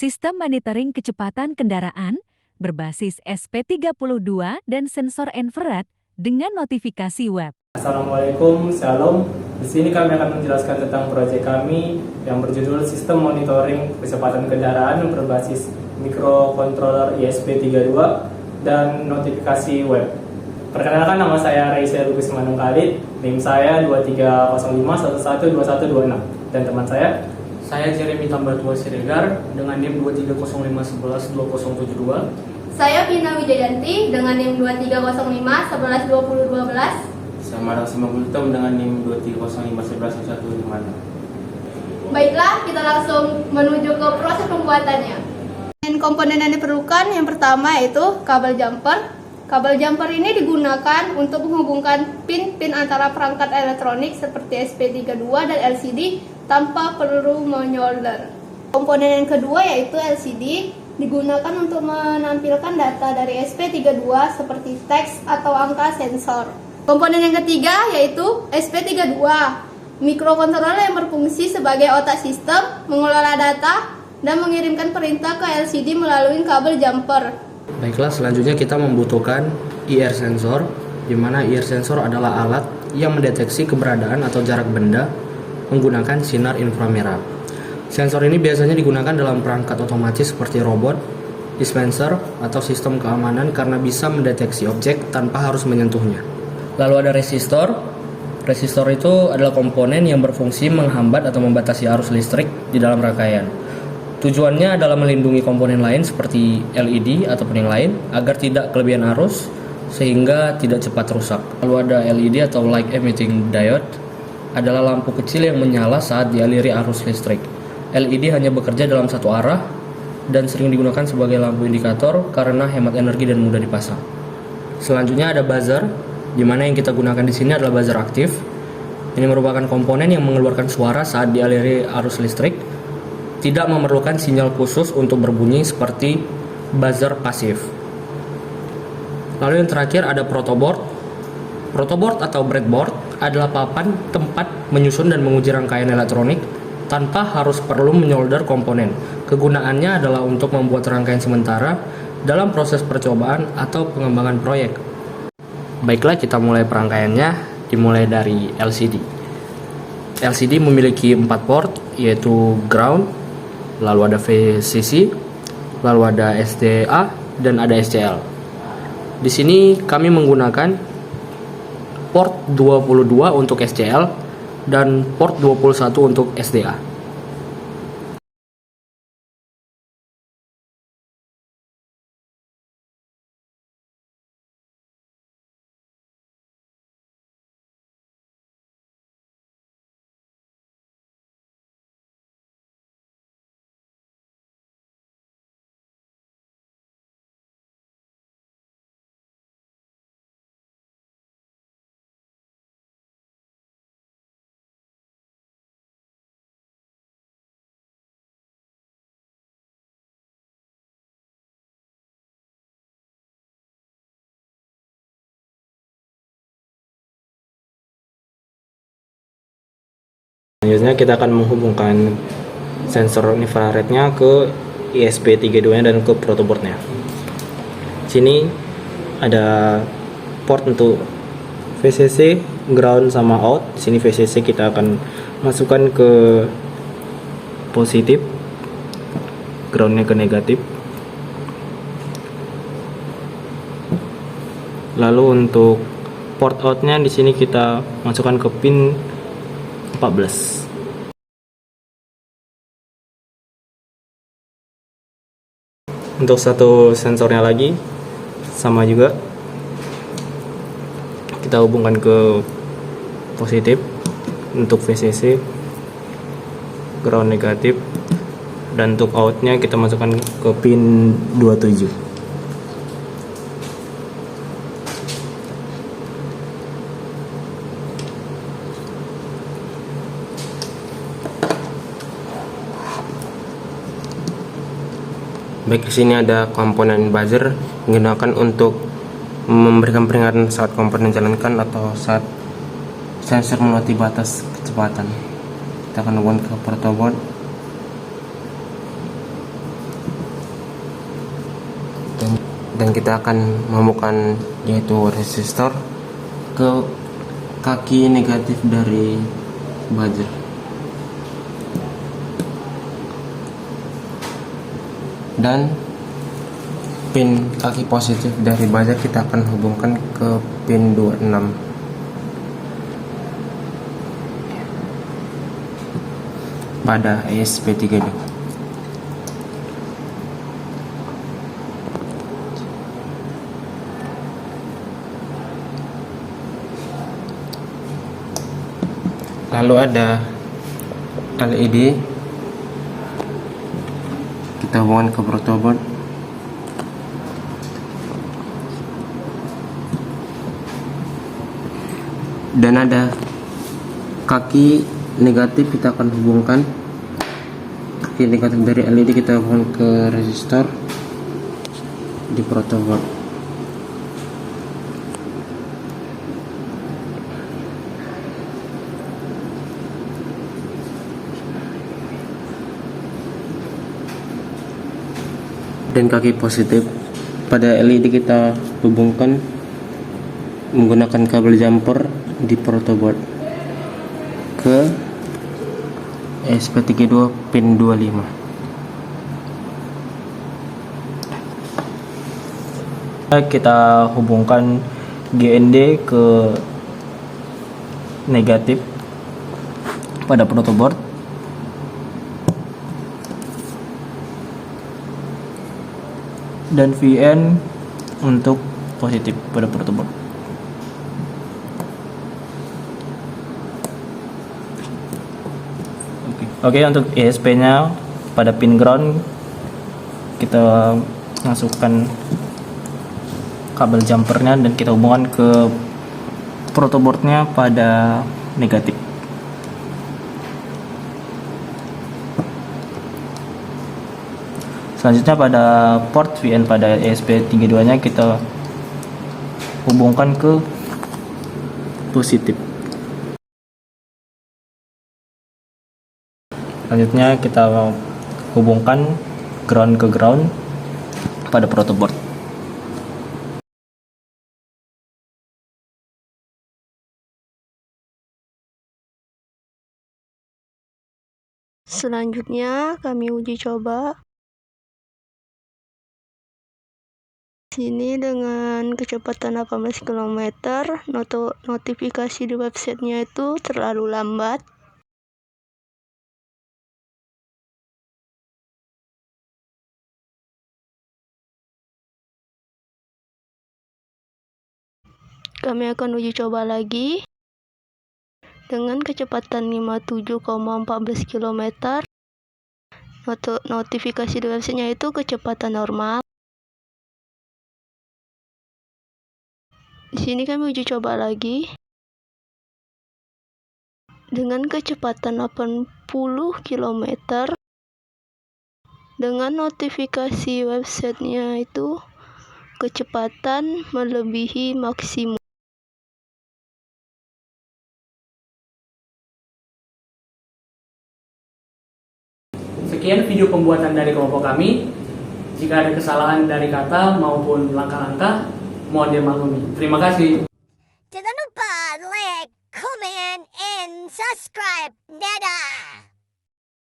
sistem monitoring kecepatan kendaraan berbasis SP32 dan sensor infrared dengan notifikasi web. Assalamualaikum, Shalom. Di sini kami akan menjelaskan tentang proyek kami yang berjudul Sistem Monitoring Kecepatan Kendaraan berbasis Microcontroller ISP32 dan Notifikasi Web. Perkenalkan, nama saya Raisa Lubis Manung Khalid, NIM saya 2305112126, dan teman saya Jeremy Tambatua Siregar dengan NIM 2305112072. Saya Vina Wijayanti dengan NIM 2305112012. Saya Marang Simagultom dengan NIM 2305111115. Baiklah, kita langsung menuju ke proses pembuatannya. Komponen yang diperlukan yang pertama yaitu kabel jumper. Kabel jumper ini digunakan untuk menghubungkan pin-pin antara perangkat elektronik seperti SP32 dan LCD tanpa perlu menyolder. Komponen yang kedua yaitu LCD, digunakan untuk menampilkan data dari SP32 seperti teks atau angka sensor. Komponen yang ketiga yaitu SP32, mikrokontroler yang berfungsi sebagai otak sistem, mengelola data, dan mengirimkan perintah ke LCD melalui kabel jumper. Baiklah, selanjutnya kita membutuhkan IR sensor, di mana IR sensor adalah alat yang mendeteksi keberadaan atau jarak benda menggunakan sinar inframerah. Sensor ini biasanya digunakan dalam perangkat otomatis seperti robot, dispenser, atau sistem keamanan karena bisa mendeteksi objek tanpa harus menyentuhnya. Lalu ada resistor. Resistor itu adalah komponen yang berfungsi menghambat atau membatasi arus listrik di dalam rangkaian. Tujuannya adalah melindungi komponen lain seperti LED ataupun yang lain agar tidak kelebihan arus sehingga tidak cepat rusak. Lalu ada LED atau light emitting diode, adalah lampu kecil yang menyala saat dialiri arus listrik. LED hanya bekerja dalam satu arah dan sering digunakan sebagai lampu indikator karena hemat energi dan mudah dipasang. Selanjutnya ada buzzer, di mana yang kita gunakan di sini adalah buzzer aktif. Ini merupakan komponen yang mengeluarkan suara saat dialiri arus listrik, tidak memerlukan sinyal khusus untuk berbunyi seperti buzzer pasif. Lalu yang terakhir ada protoboard. Protoboard atau breadboard adalah papan tempat menyusun dan menguji rangkaian elektronik tanpa harus perlu menyolder komponen. Kegunaannya adalah untuk membuat rangkaian sementara dalam proses percobaan atau pengembangan proyek. Baiklah, kita mulai perangkaiannya, dimulai dari LCD. LCD memiliki 4 port, yaitu ground, lalu ada VCC, lalu ada SDA, dan ada SCL. Di sini kami menggunakan port 22 untuk SCL dan port 21 untuk SDA. Selanjutnya kita akan menghubungkan sensor infrarednya ke ISP32 dan ke protoboardnya. Sini ada port untuk VCC, ground sama out. Sini VCC kita akan masukkan ke positif, groundnya ke negatif. Lalu untuk port outnya di sini kita masukkan ke pin 14. Untuk satu sensornya lagi sama juga, kita hubungkan ke positif untuk VCC, ground negatif, dan untuk outnya kita masukkan ke pin 27. Baik, di sini ada komponen buzzer digunakan untuk memberikan peringatan saat komponen dijalankan atau saat sensor melewati batas kecepatan. Kita akan hubungkan ke protoboard. dan kita akan menemukan yaitu resistor ke kaki negatif dari buzzer. Dan pin kaki positif dari buzzer kita akan hubungkan ke pin 26 pada ESP32. Lalu ada LED, kita hubungkan ke protoboard. Dan ada kaki negatif, kita akan hubungkan kaki negatif dari LED, kita hubungkan ke resistor di protoboard. Dan kaki positif pada LED kita hubungkan menggunakan kabel jumper di protoboard ke ESP32 pin 25. Kita hubungkan GND ke negatif pada protoboard. Dan VN untuk positif pada protoboard. Oke, untuk ESP-nya pada pin ground kita masukkan kabel jumpernya dan kita hubungkan ke protoboardnya pada negatif. Selanjutnya pada port VN pada ESP32 nya kita hubungkan ke positif. Selanjutnya kita hubungkan ground ke ground pada protoboard. Selanjutnya kami uji coba sini dengan kecepatan 18 km. Notifikasi di websitenya itu terlalu lambat. Kami akan uji coba lagi dengan kecepatan 57,14 km. Notifikasi di websitenya itu kecepatan normal. Di sini kami uji coba lagi dengan kecepatan 80 km. Dengan notifikasi websitenya itu kecepatan melebihi maksimum. Sekian video pembuatan dari kelompok kami. Jika ada kesalahan dari kata maupun langkah-langkah, mohon dimaklumi. Terima kasih. Jangan lupa like, comment, and subscribe. Dadah!